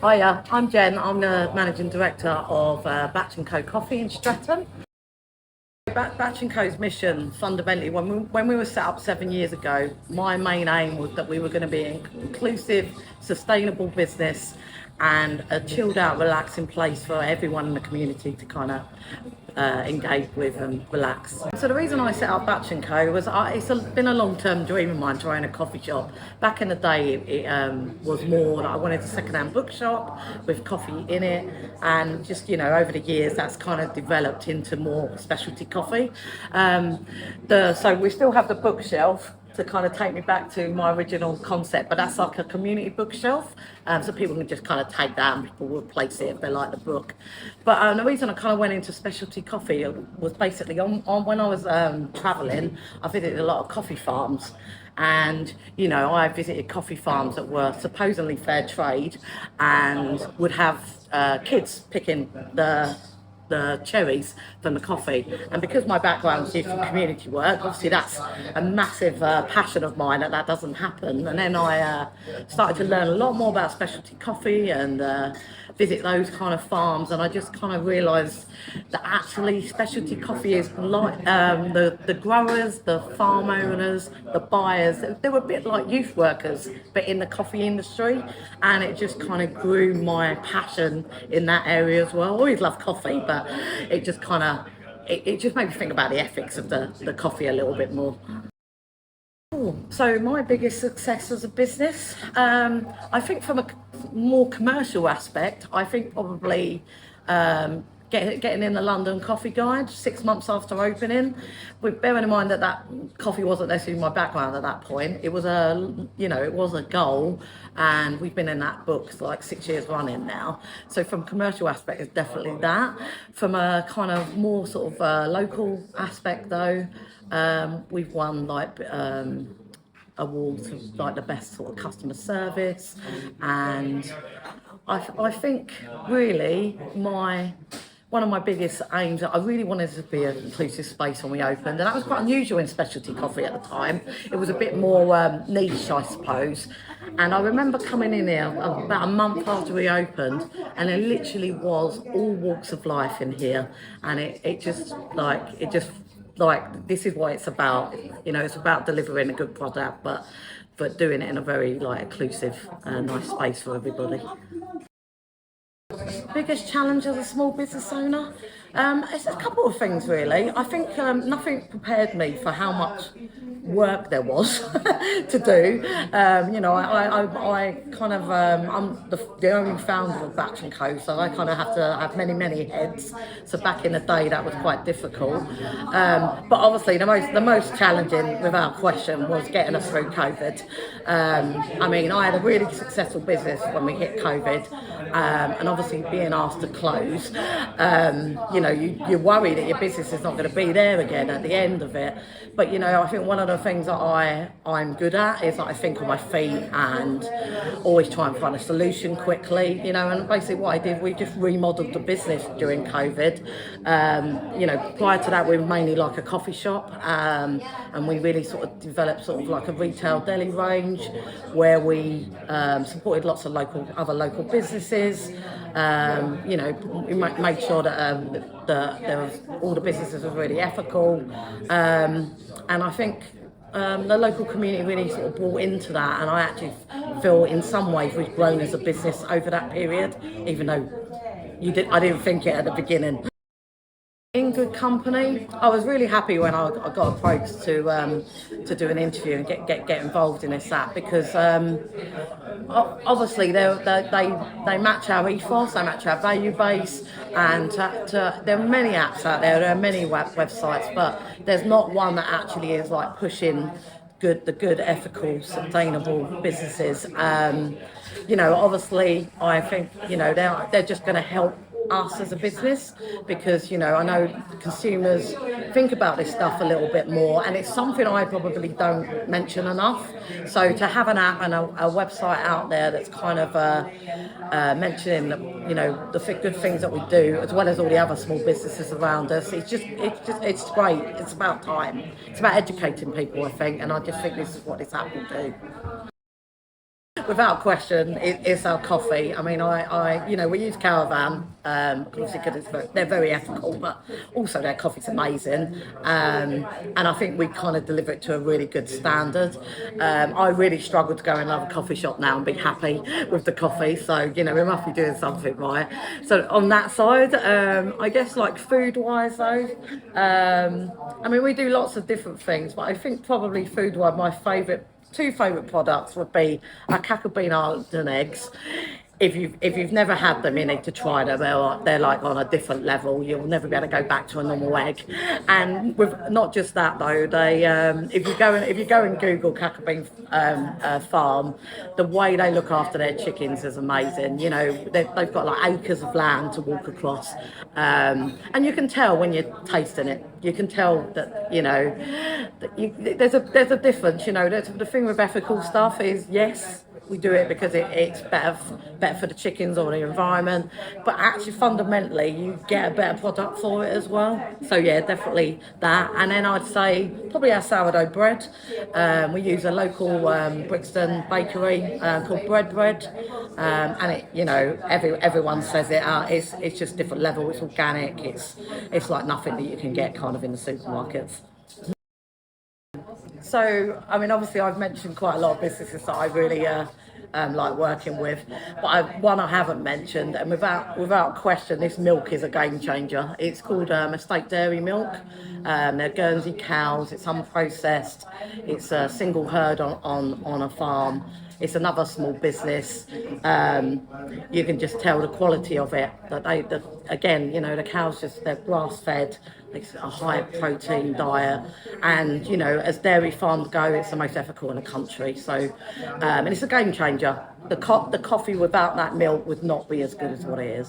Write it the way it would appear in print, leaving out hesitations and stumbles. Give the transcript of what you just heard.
Hiya, I'm Jen. I'm the Managing Director of Batch&Co Coffee in Streatham. Batch&Co's mission, fundamentally, when we were set up 7 years ago, my main aim was that we were going to be an inclusive, sustainable business and a chilled out, relaxing place for everyone in the community to kind of engage with and relax. So the reason I set up Batch&Co was been a long-term dream of mine to own a coffee shop. Back in the day, it was more that I wanted a second-hand bookshop with coffee in it, and just over the years that's kind of developed into more specialty coffee. So we still have the bookshelf to kind of take me back to my original concept, but that's like a community bookshelf, so people can just kind of take that and people will place it if they like the book. But the reason I kind of went into specialty coffee was basically on when I was traveling, I visited a lot of coffee farms, and I visited coffee farms that were supposedly fair trade and would have kids picking the cherries from the coffee. And because my background is from community work, obviously that's a massive passion of mine that doesn't happen. And then I started to learn a lot more about specialty coffee and visit those kind of farms, and I just kind of realised that actually specialty coffee is like the growers, the farm owners, the buyers, they were a bit like youth workers but in the coffee industry, and it just kind of grew my passion in that area as well. I always loved coffee, but it just kind of it just made me think about the ethics of the coffee a little bit more. So my biggest success as a business, I think from a more commercial aspect, I think probably getting in the London Coffee Guide 6 months after opening, with bearing in mind that coffee wasn't necessarily my background at that point. It was it was a goal, and we've been in that book for like 6 years running now. So from commercial aspect, it's definitely that. From a kind of more sort of local aspect though, we've won like awards of like the best sort of customer service, and I think really one of my biggest aims, I really wanted to be an inclusive space when we opened, and that was quite unusual in specialty coffee at the time. It was a bit more niche, I suppose. And I remember coming in here about a month after we opened, and it literally was all walks of life in here, and it just this is what it's about. It's about delivering a good product, but doing it in a very inclusive, nice space for everybody. Biggest challenge as a small business owner? It's a couple of things really. I think nothing prepared me for how much work there was to do. I kind of I'm the only founder of Batch&Co, so I kind of have to have many heads. So back in the day, that was quite difficult. But obviously, the most challenging, without question, was getting us through COVID. I had a really successful business when we hit COVID, and obviously being asked to close, you worry that your business is not going to be there again at the end of it. But I think one of the things that I'm good at is that I think on my feet and always try and find a solution quickly. And basically what I did, we just remodeled the business during COVID. Prior to that, we were mainly like a coffee shop, and we really sort of developed sort of like a retail deli range where we supported lots of other local businesses. We made sure that there was all the businesses were really ethical, and I think the local community really sort of bought into that, and I actually feel in some ways we've grown as a business over that period, even though I didn't think it at the beginning. In good company. I was really happy when I got approached to do an interview and get involved in this app, because obviously they match our ethos, they match our value base, and there are many apps out there, there are many websites, but there's not one that actually is like pushing the good, ethical, sustainable businesses. Obviously, I think they're just going to help us as a business, because I know consumers think about this stuff a little bit more, and it's something I probably don't mention enough. So to have an app and a website out there that's kind of mentioning the good things that we do, as well as all the other small businesses around us, it's great. It's about time. It's about educating people, I think, and I just think this is what this app will do. without question, it's our coffee. I mean, we use Caravan, obviously because they're very ethical, but also their coffee's amazing. And I think we kind of deliver it to a really good standard. I really struggle to go in another coffee shop now and be happy with the coffee. So, we must be doing something right. So on that side, I guess like food wise though, we do lots of different things, but I think probably food wise, my two favourite products would be our cackle bean Arden eggs. If you've never had them, you need to try them. They're like on a different level. You'll never be able to go back to a normal egg. And with not just that though, they if you go and Google cackle bean farm, the way they look after their chickens is amazing. They've got like acres of land to walk across, and you can tell when you're tasting it. You can tell that there's a difference. The thing with ethical stuff is yes, we do it because it's better for the chickens or the environment, but actually fundamentally you get a better product for it as well. So yeah, definitely that. And then I'd say probably our sourdough bread. We use a local Brixton bakery called Bread, and everyone says it. It's just different level. It's organic. It's like nothing that you can get kind of in the supermarkets. So, obviously, I've mentioned quite a lot of businesses that I really like working with, but one I haven't mentioned, and without question, this milk is a game changer. It's called estate dairy milk. They're Guernsey cows. It's unprocessed. It's a single herd on a farm. It's another small business. You can just tell the quality of it. The cows they're grass fed. It's a high protein diet, and as dairy farms go, it's the most ethical in the country. So, and it's a game changer. The coffee without that milk would not be as good as what it is.